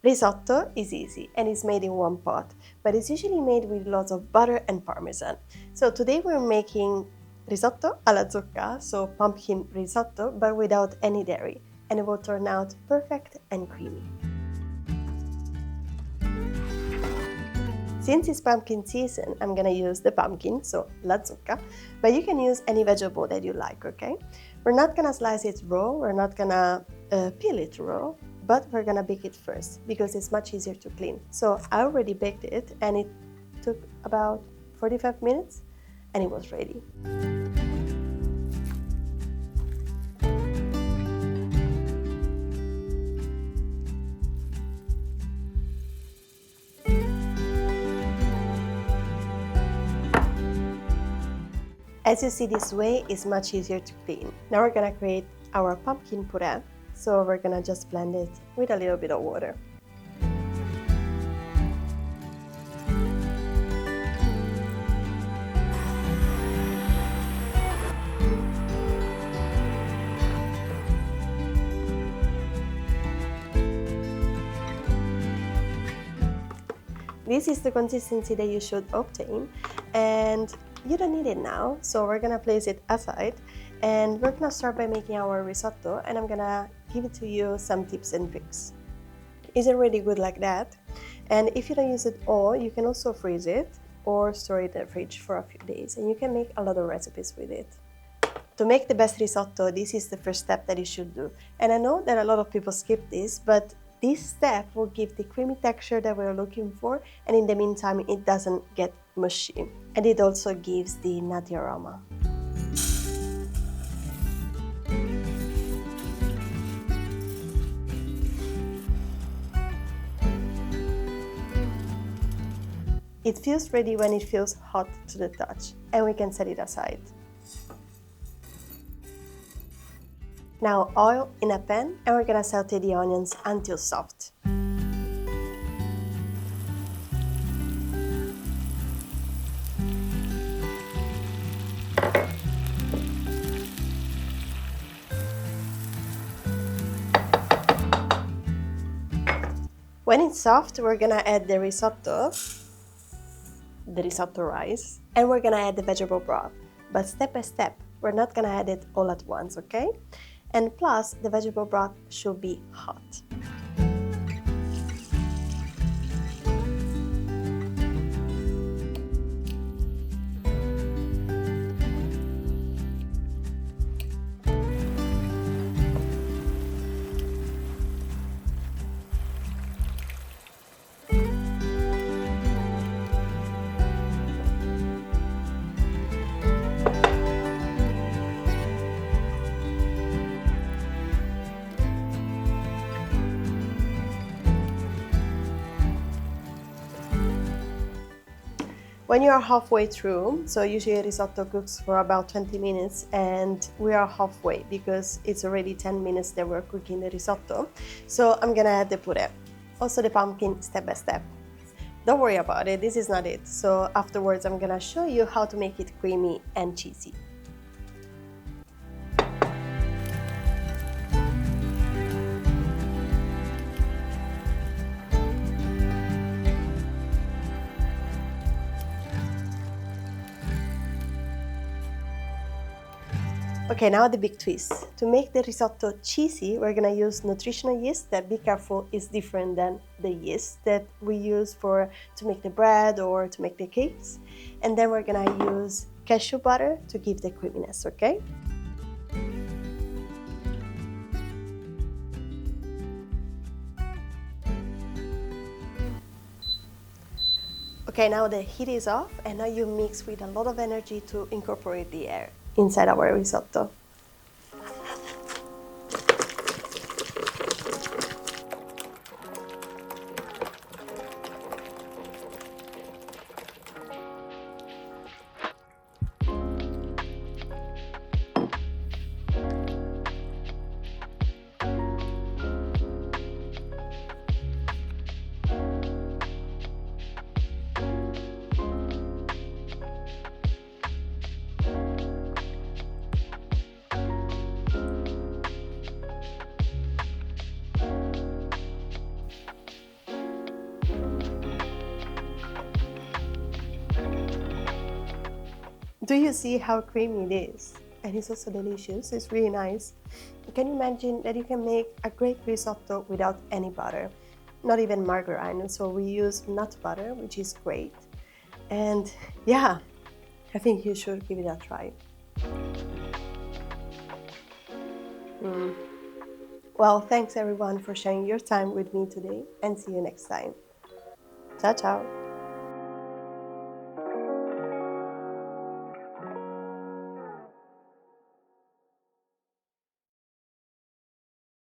Risotto is easy and is made in one pot, but it's usually made with lots of butter and Parmesan. So today we're making risotto alla zucca, so pumpkin risotto, but without any dairy, and it will turn out perfect and creamy. Since it's pumpkin season, I'm gonna use the pumpkin, so la zucca, but you can use any vegetable that you like, okay? We're not gonna slice it raw, we're not gonna peel it raw, but we're gonna bake it first because it's much easier to clean. So I already baked it and it took about 45 minutes and it was ready. As you see, this way is much easier to clean. Now we're gonna create our pumpkin puree. So we're gonna just blend it with a little bit of water. This is the consistency that you should obtain, and you don't need it now, so we're gonna place it aside and we're gonna start by making our risotto, and I'm gonna give it to you some tips and tricks. Is it really good like that? And if you don't use it all, you can also freeze it or store it in the fridge for a few days, and you can make a lot of recipes with it. To make the best risotto, this is the first step that you should do. And I know that a lot of people skip this, but this step will give the creamy texture that we're looking for, and in the meantime it doesn't get mushy, and it also gives the nutty aroma. It feels ready when it feels hot to the touch, and we can set it aside. Now oil in a pan, and we're gonna saute the onions until soft. When it's soft, we're gonna add the risotto rice, and we're gonna add the vegetable broth, but step by step. We're not gonna add it all at once, okay? And plus, the vegetable broth should be hot. When you are halfway through, so usually risotto cooks for about 20 minutes, and we are halfway because it's already 10 minutes that we're cooking the risotto. So I'm gonna add the puree, also the pumpkin, step by step. Don't worry about it, this is not it. So afterwards I'm gonna show you how to make it creamy and cheesy. Okay, now the big twist. To make the risotto cheesy, we're gonna use nutritional yeast that, be careful, is different than the yeast that we use to make the bread or to make the cakes. And then we're gonna use cashew butter to give the creaminess, okay? Okay, now the heat is off, and now you mix with a lot of energy to incorporate the air inside our risotto. Do you see how creamy it is? And it's also delicious, it's really nice. Can you imagine that you can make a great risotto without any butter? Not even margarine, so we use nut butter, which is great. And yeah, I think you should give it a try. Mm. Well, thanks everyone for sharing your time with me today, and see you next time. Ciao, ciao.